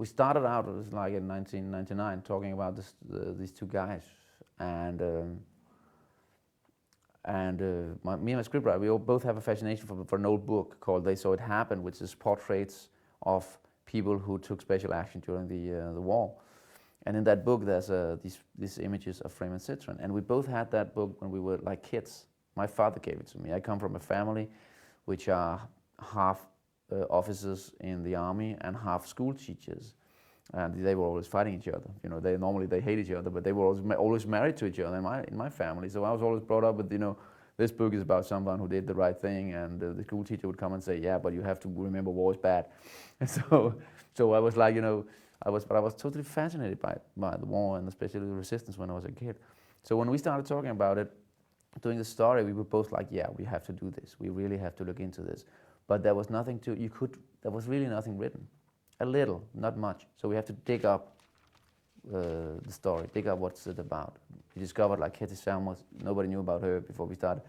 we started out, it was like in 1999, talking about these two guys, and me and my scriptwriter, we both have a fascination for an old book called They Saw It Happen, which is portraits of people who took special action during the war. And in that book, there's these images of Flammen Citronen, and we both had that book when we were like kids. My father gave it to me. I come from a family which are half officers in the army and half school teachers, and they were always fighting each other. You know, they hate each other, but they were always married to each other in my family. So I was always brought up with, you know, this book is about someone who did the right thing, and the school teacher would come and say, yeah, but you have to remember war is bad. And so I was like, you know, I was totally fascinated by the war, and especially the resistance when I was a kid. So when we started talking about it, doing the story, we were both like, yeah, we have to do this. We really have to look into this. But there was nothing there was really nothing written. A little, not much. So we have to dig up the story, dig up what's it about. We discovered like Ketty Selmer, nobody knew about her before we started.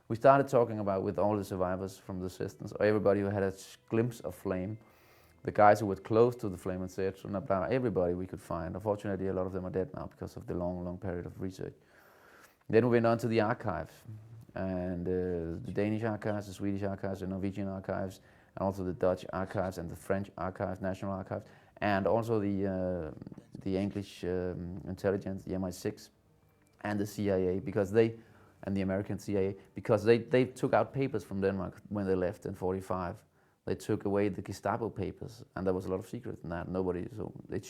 We started talking about with all the survivors from the resistance, or everybody who had a glimpse of flame, the guys who were close to the Flammen Citronen, everybody we could find. Unfortunately, a lot of them are dead now because of the long period of research. Then we went on to the archives, and the Danish archives, the Swedish archives, the Norwegian archives, and also the Dutch archives and the French archives, national archives, and also the English intelligence, the MI6, and the CIA, and the American CIA, because they took out papers from Denmark when they left in '45. They took away the Gestapo papers, and there was a lot of secrets in that. So it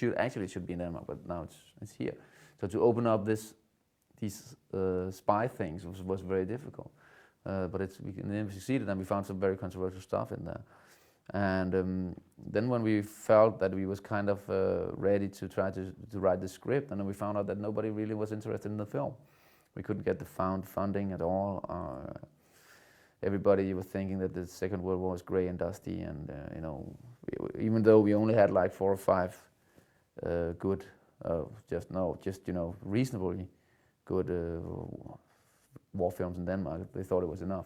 should be in Denmark, but now it's here. So to open up these spy things was very difficult, but we succeeded, and we found some very controversial stuff in there. And then when we felt that we was kind of ready to try to write the script, and then we found out that nobody really was interested in the film. We couldn't get the funding at all. Everybody was thinking that the Second World War was grey and dusty, and you know, even though we only had like 4 or 5 good, just you know, reasonably good war films in Denmark, they thought it was enough.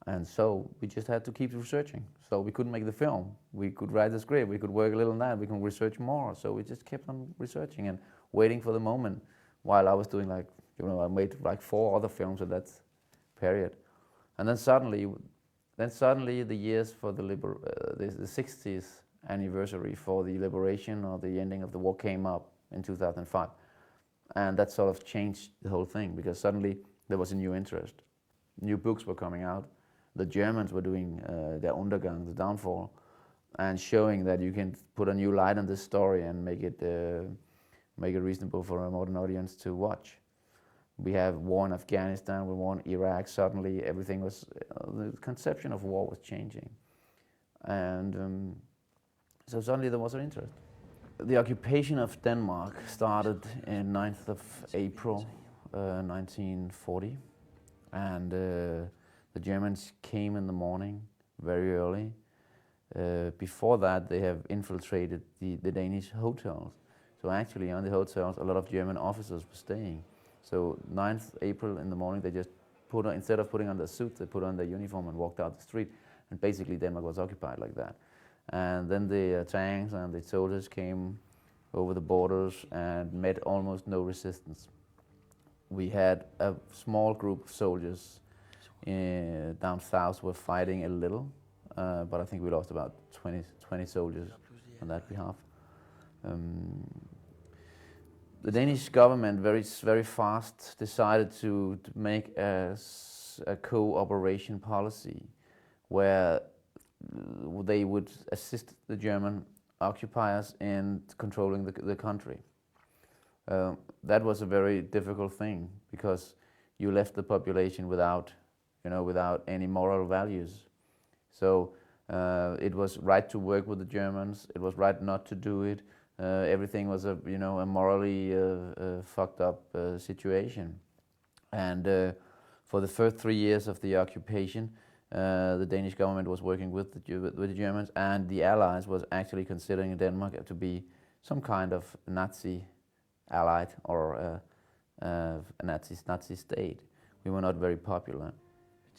And so we just had to keep researching. So we couldn't make the film. We could write the script, we could work a little on that, we can research more. So we just kept on researching and waiting for the moment, while I was doing like, you know, I made like 4 other films at that period. And then suddenly the years for the 60th anniversary for the liberation or the ending of the war came up in 2005. And that sort of changed the whole thing, because suddenly there was a new interest. New books were coming out. The Germans were doing their Untergang, the downfall, and showing that you can put a new light on this story and make it reasonable for a modern audience to watch. We have war in Afghanistan, we war in Iraq. Suddenly everything was, the conception of war was changing. And so suddenly there was an interest. The occupation of Denmark started in 9th of April 1940, and the Germans came in the morning very early. Before that, they have infiltrated the Danish hotels. So actually on the hotels, a lot of German officers were staying. So 9th April in the morning, they just instead of putting on their suits, they put on their uniform and walked out the street. And basically Denmark was occupied like that. And then the tanks and the soldiers came over the borders and met almost no resistance. We had a small group of soldiers down south were fighting a little, but I think we lost about 20 soldiers on that behalf. The Danish government very fast decided to make a cooperation policy where they would assist the German occupiers in controlling the country. That was a very difficult thing, because you left the population without any moral values. So it was right to work with the Germans. It was right not to do it. Everything was a morally fucked up situation. And for the first 3 years of the occupation, the Danish government was working with the Germans, and the Allies was actually considering Denmark to be some kind of Nazi allied or a Nazi state. We were not very popular.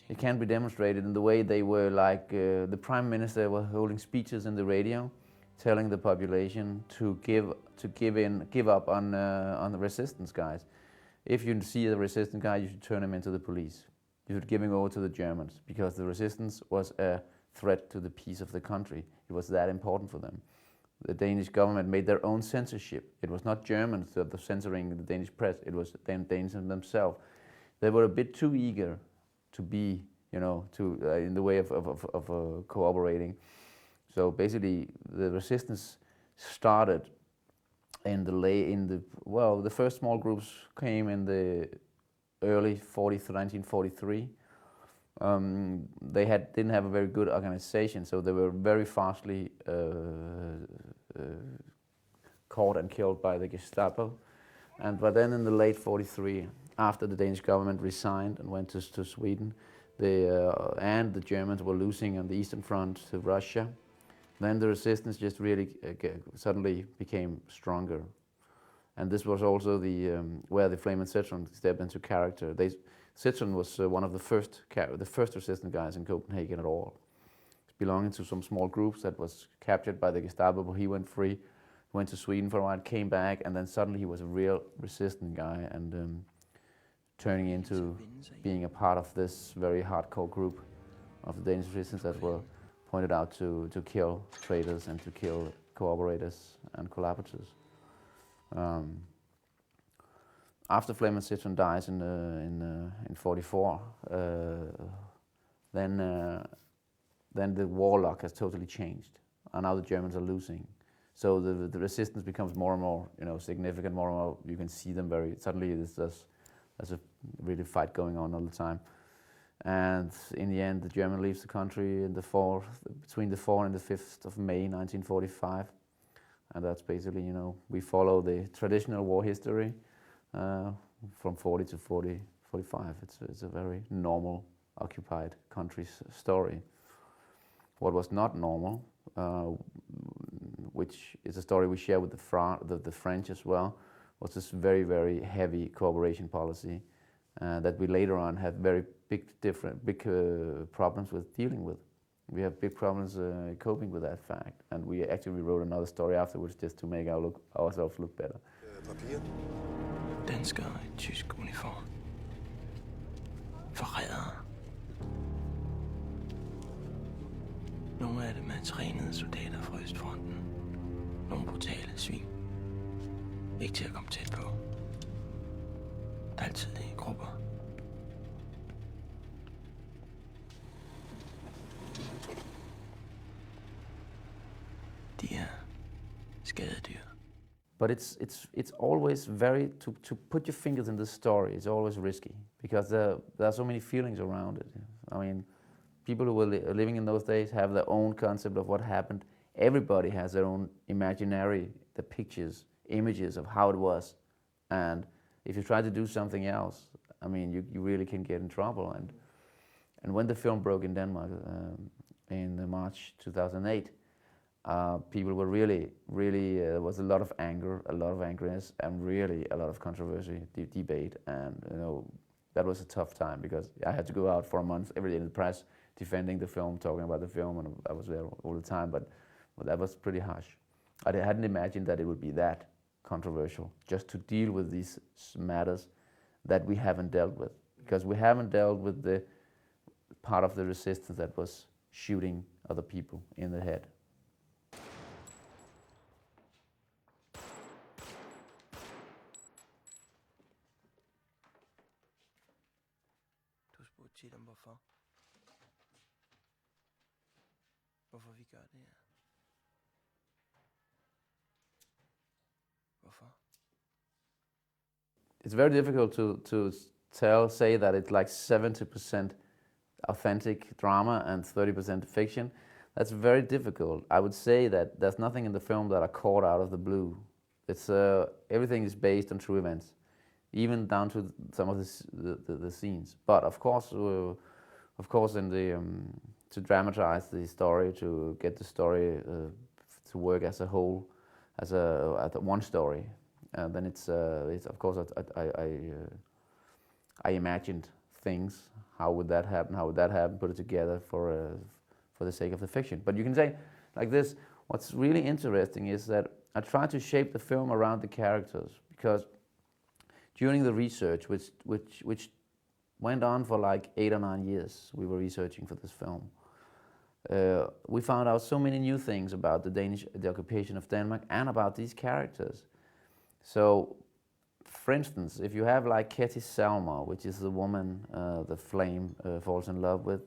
It can be demonstrated in the way they were like, the Prime Minister was holding speeches in the radio, telling the population to give up on the resistance guys. If you see the resistance guy, you should turn him into the police. You should give him over to the Germans, because the resistance was a threat to the peace of the country. It was that important for them. The Danish government made their own censorship. It was not Germans that were censoring the Danish press, it was the Danes themselves. They were a bit too eager to be, in the way of cooperating. So basically, the resistance started the first small groups came in the early 1943. They didn't have a very good organization, so they were very fastly caught and killed by the Gestapo. But then in the late 43, after the Danish government resigned and went to Sweden, and the Germans were losing on the Eastern Front to Russia, then the resistance just really suddenly became stronger. And this was also where the Flammen Citronen stepped into character. Citron was one of the first resistance guys in Copenhagen at all. Belonging to some small groups that was captured by the Gestapo, but he went free, went to Sweden for a while, came back, and then suddenly he was a real resistant guy, and turning into being a part of this very hardcore group of the Danish resistance that were pointed out to kill traitors and to kill cooperators and collaborators. After Flammen Citronen dies in 44, then the war luck has totally changed, and now the Germans are losing. So the resistance becomes more and more, significant. More and more, you can see them suddenly. There's a really fight going on all the time. And in the end, the German leaves the country between the 4th and the 5th of May 1945. And that's basically, we follow the traditional war history from 40 to 45. It's a very normal occupied country's story. What was not normal, which is a story we share with the French as well, was this very, very heavy cooperation policy that we later on had very big problems with dealing with. We have big problems coping with that fact, and we actually wrote another story afterwards just to make ourselves look better. Papier. Danskere i tysk uniform. Forrædere. Nogle af dem er trænede soldater fra Østfronten. Nogle brutale svin. Ikke til at komme tæt på. Der er altid i grupper. De er skadedyr. But it's always to put your fingers in the story. It's always risky because there are so many feelings around it. I mean, people who were living in those days have their own concept of what happened. Everybody has their own the pictures, images of how it was, and if you try to do something else, I mean, you really can get in trouble. And when the film broke in Denmark in March 2008. People were really, there was a lot of anger, a lot of angriness, and really a lot of controversy, debate, and that was a tough time because I had to go out for a month every day in the press defending the film, talking about the film, and I was there all the time, but that was pretty harsh. I hadn't imagined that it would be that controversial, just to deal with these matters that we haven't dealt with, because we haven't dealt with the part of the resistance that was shooting other people in the head. Tit om hvorfor. Hvorfor vi gør det her. Hvorfor? It's very difficult to say that it's like 70% authentic drama and 30% fiction. That's very difficult. I would say that there's nothing in the film that are caught out of the blue. It's everything is based on true events, even down to some of the scenes. But of course, in to dramatize the story, to get the story to work as a whole, as one story, then it's of course I imagined things. How would that happen? How would that happen? Put it together for the sake of the fiction. But you can say like this: what's really interesting is that I tried to shape the film around the characters, because during the research, which went on for like 8 or 9 years, we were researching for this film. We found out so many new things about the occupation of Denmark and about these characters. So, for instance, if you have like Ketty Selmer, which is the woman the Flame falls in love with,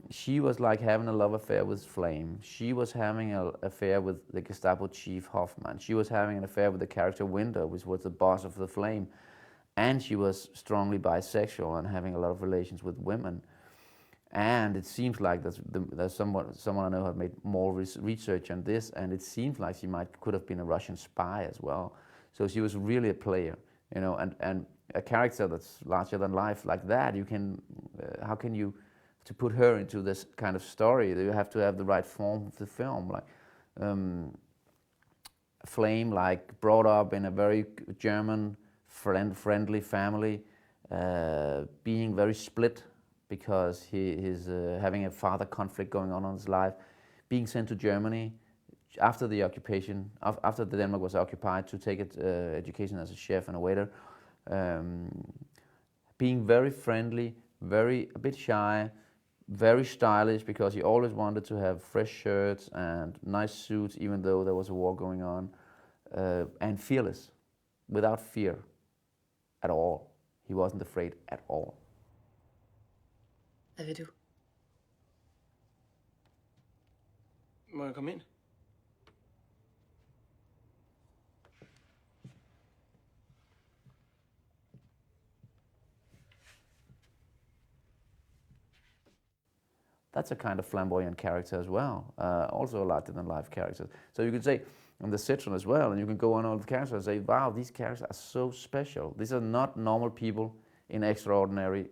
she was like having a love affair with Flame. She was having an affair with the Gestapo chief Hoffman. She was having an affair with the character Winter, which was the boss of the Flame. And she was strongly bisexual and having a lot of relations with women. And it seems like there's someone I know had made more research on this, and it seems like she could have been a Russian spy as well. So she was really a player, you know, and a character that's larger than life like that. You can, how can you, to put her into this kind of story, you have to have the right form of the film. Like Flame, like brought up in a very German friendly family, being very split because he's having a father conflict going on in his life, being sent to Germany after the occupation, after the Denmark was occupied, to take education as a chef and a waiter, being very friendly, a bit shy, very stylish, because he always wanted to have fresh shirts and nice suits even though there was a war going on, and fearless, without fear at all. He wasn't afraid at all. Hvad vil du? Må jeg komme ind? That's a kind of flamboyant character as well, also a larger-than-life character. So you could say, on the Citron as well, and you can go on all the characters and say, wow, these characters are so special. These are not normal people in extraordinary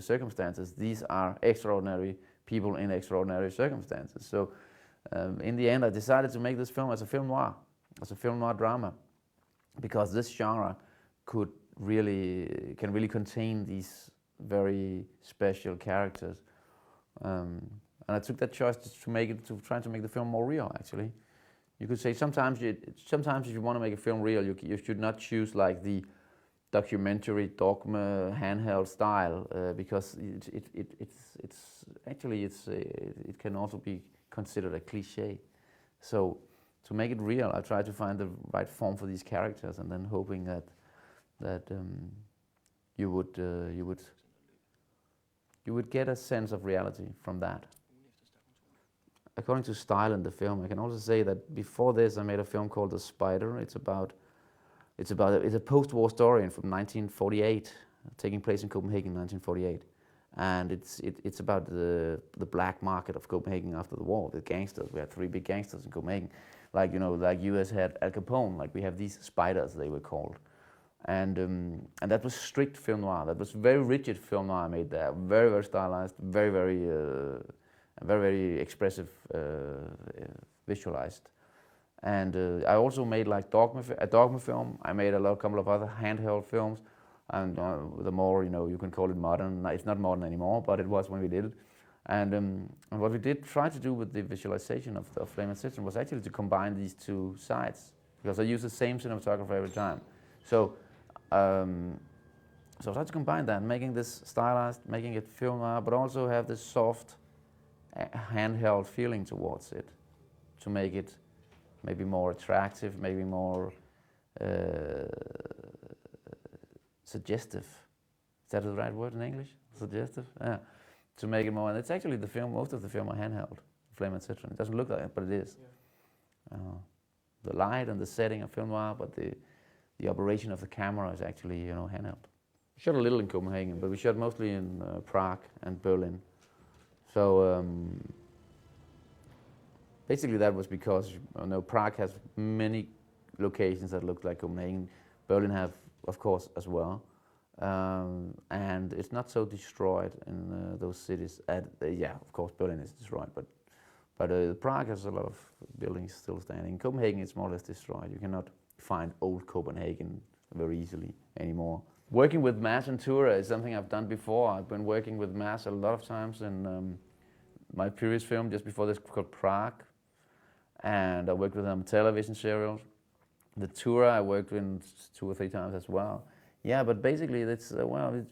circumstances. These are extraordinary people in extraordinary circumstances. So in the end, I decided to make this film as a film noir drama, because this genre can really contain these very special characters. And I took that choice to try to make the film more real, actually. You could say sometimes if you want to make a film real, you should not choose like the documentary dogma handheld style, because it can also be considered a cliche. So to make it real, I tried to find the right form for these characters, and then hoping that you would get a sense of reality from that. According to style in the film, I can also say that before this I made a film called The Spider. It's a post-war story from 1948, taking place in Copenhagen in 1948, and it's about the black market of Copenhagen after the war. The gangsters, we had 3 big gangsters in Copenhagen, like, you know, like US had Al Capone. Like, we have these spiders, they were called. And that was strict film noir. That was very rigid film noir I made there. Very, very stylized, very expressive, visualized. And I also made like a dogma film. I made a couple of other handheld films, and the more, you know, you can call it modern. It's not modern anymore, but it was when we did it. And what we did try to do with the visualization of Flammen Citronen was actually to combine these two sides, because I use the same cinematographer every time. So I tried to combine that, making this stylized, making it film noir, but also have this soft, handheld feeling towards it, to make it maybe more attractive, maybe more suggestive. Is that the right word in English? Suggestive? Yeah. To make it more, and it's actually the film. Most of the film are handheld. Flammen and Citronen. It doesn't look like it, but it is. Yeah. The light and the setting are film noir, but the operation of the camera is actually, you know, handheld. We shot a little in Copenhagen, but we shot mostly in Prague and Berlin. So basically that was because, you know, Prague has many locations that look like Copenhagen. Berlin have, of course, as well. And it's not so destroyed in those cities. Yeah, of course, Berlin is destroyed, but Prague has a lot of buildings still standing. Copenhagen is more or less destroyed. You cannot find old Copenhagen very easily anymore. Working with Mads and Thure is something I've done before. I've been working with Mads a lot of times in my previous film just before this, called Prague. and I worked with him on television serials. The Thure I worked with 2 or 3 times as well. Yeah, but basically it's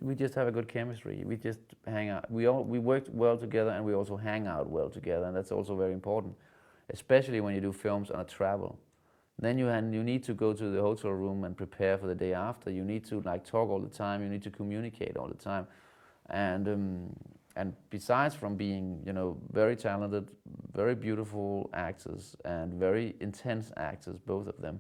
we just have a good chemistry. We just hang out. We work well together, and we also hang out well together, and that's also very important, especially when you do films on a travel. Then you need to go to the hotel room and prepare for the day after. You need to like talk all the time. You need to communicate all the time, and besides from being very talented, very beautiful actors and very intense actors, both of them,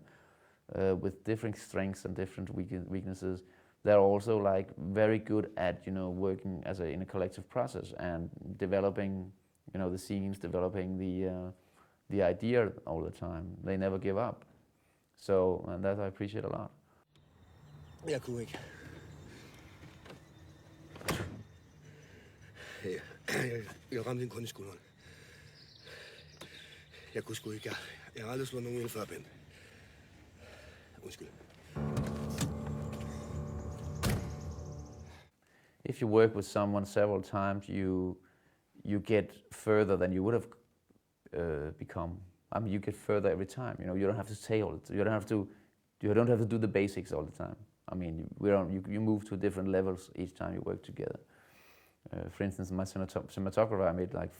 with different strengths and different weaknesses, they're also like very good at working in a collective process and developing the scenes, developing the idea all the time. They never give up. So, and that I appreciate a lot. Jeg kunne ikke. Jeg ramte en kun i skulderen. Jeg kunne sgu ikke. Jeg har aldrig slået nogen ihjel før, Bent. Undskyld. If you work with someone several times, you get further than you would have become. I mean, you get further every time. You don't have to say all the. You don't have to do the basics all the time. I mean, you move to different levels each time you work together. For instance, my cinematographer, I made like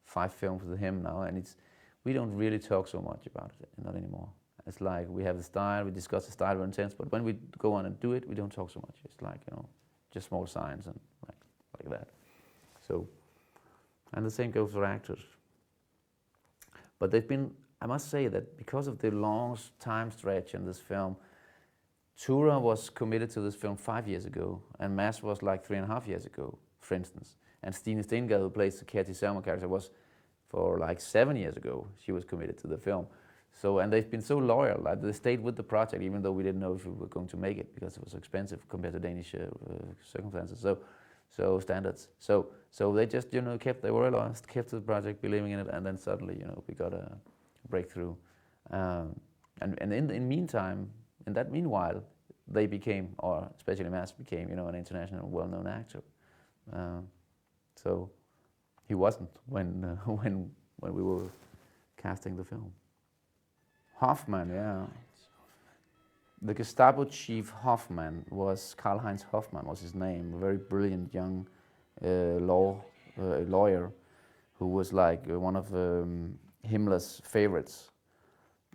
5 films with him now, and we don't really talk so much about it, not anymore. It's like we have the style, we discuss the style very intense, but when we go on and do it, we don't talk so much. It's like just small signs and like that. So, and the same goes for actors. But I must say that because of the long time stretch in this film, Thure was committed to this film 5 years ago, and Mads was like 3.5 years ago, for instance. And Stine Stengade, who plays the Ketty Selmer character, was for like 7 years ago. She was committed to the film. So, and they've been so loyal. Like they stayed with the project, even though we didn't know if we were going to make it because it was expensive compared to Danish circumstances. So standards. So they just they were lost, kept the project, believing in it, and then suddenly we got a breakthrough. And in the meantime. In that meanwhile, they became, or especially Mads became, an international well-known actor. So he wasn't when we were casting the film. Hoffman, yeah. The Gestapo chief Hoffman was Karl-Heinz Hoffman was his name, a very brilliant young lawyer who was like one of Himmler's favorites.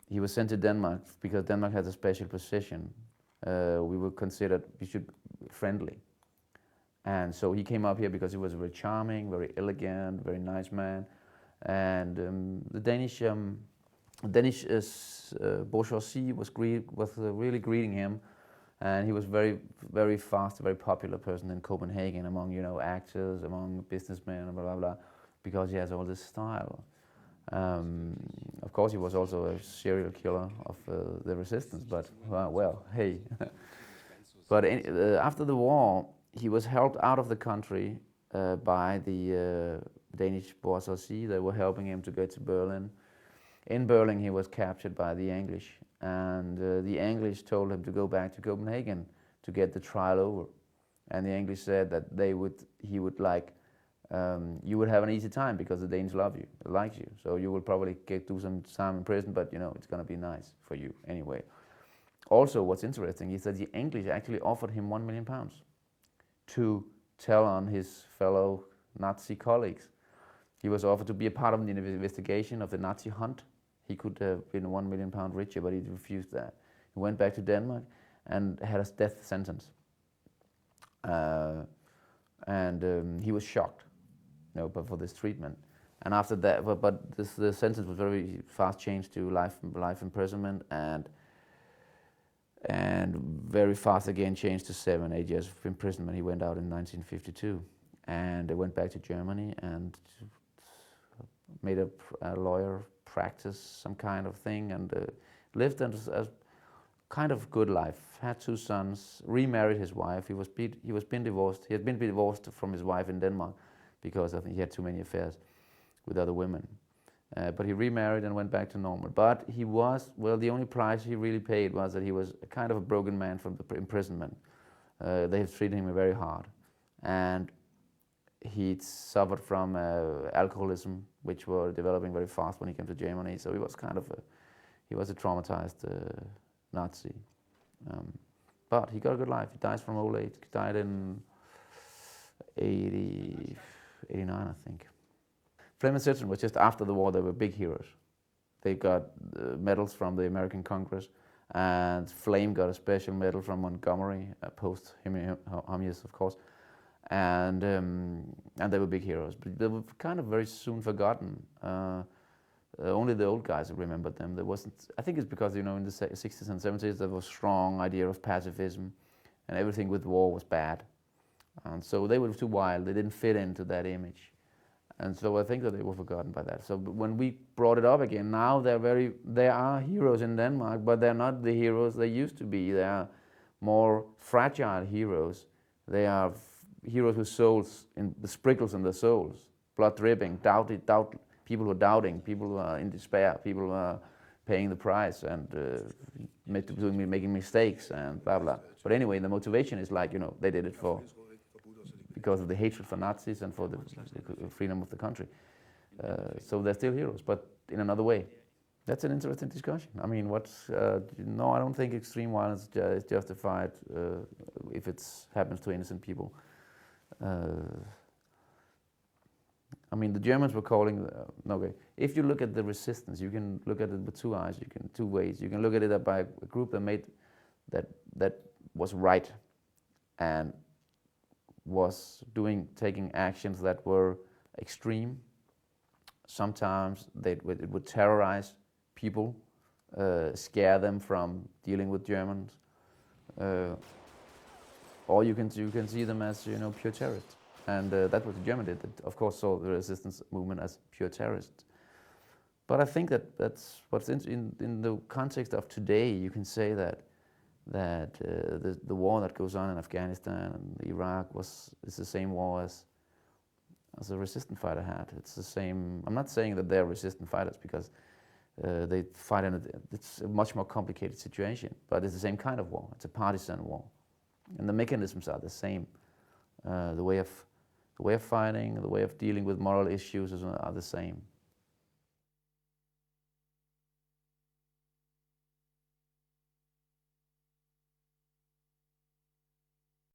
He was sent to Denmark because Denmark has a special position. We were considered friendly. And so he came up here because he was very charming, very elegant, very nice man. And the Danish bourgeoisie was really greeting him. And he was very, very fast, a very popular person in Copenhagen among actors, among businessmen, blah, blah, blah, because he has all this style. Of course, he was also a serial killer of the resistance, but well, hey. But after the war, he was helped out of the country by the Danish bourgeoisie. They were helping him to get to Berlin. In Berlin, he was captured by the English, and the English told him to go back to Copenhagen to get the trial over. And the English said that you would have an easy time because the Danes like you. So you will probably do some time in prison, but it's going to be nice for you anyway. Also, what's interesting is that the English actually offered him £1 million to tell on his fellow Nazi colleagues. He was offered to be a part of the investigation of the Nazi hunt. He could have been £1 million richer, but he refused that. He went back to Denmark and had a death sentence. He was shocked. But for this treatment, and after that, the sentence was very fast changed to life imprisonment, and very fast again changed to 7-8 years of imprisonment. He went out in 1952, and went back to Germany and made a lawyer practice some kind of thing, and lived a kind of good life. Had 2 sons, remarried his wife. He had been divorced from his wife in Denmark, because I think he had too many affairs with other women. But he remarried and went back to normal. But the only price he really paid was that he was a kind of a broken man from the imprisonment. They had treated him very hard. And he'd suffered from alcoholism, which were developing very fast when he came to Germany. So he was a traumatized Nazi. But he got a good life. He dies from old age. He died in 89, I think. Flammen Citronen was just after the war. They were big heroes. They got medals from the American Congress, and Flame got a special medal from Montgomery, post-Himmler, of course. And they were big heroes, but they were kind of very soon forgotten. Only the old guys remembered them. There wasn't. I think it's because in the 60s and 70s there was a strong idea of pacifism, and everything with war was bad, and so they were too wild. They didn't fit into that image, and so I think that they were forgotten by that. So when we brought it up again, now they are heroes in Denmark, but they're not the heroes they used to be. They are more fragile heroes. They are heroes with souls, in the sprinkles in their souls, blood dripping, people who are doubting, people who are in despair, people who are paying the price and making mistakes and blah blah. But anyway, the motivation is like, they did it because of the hatred for Nazis and for the freedom of the country. So they're still heroes, but in another way. That's an interesting discussion. I mean, no, I don't think extreme violence is justified if it happens to innocent people. I mean, the Germans were calling. If you look at the resistance, you can look at it with two eyes. Two ways. You can look at it by a group that was right, and was taking actions that were extreme. Sometimes it would terrorize people, scare them from dealing with Germans, or you can see them as pure terrorists. And that's what the Germans did. That, of course, saw the resistance movement as pure terrorists. But I think that's what's in the context of today. You can say that the war that goes on in Afghanistan and Iraq is the same war as a resistance fighter had. It's the same. I'm not saying that they're resistant fighters because they fight it's a much more complicated situation. But it's the same kind of war. It's a partisan war, and the mechanisms are the same. The way of fighting, the way of dealing with moral issues are the same.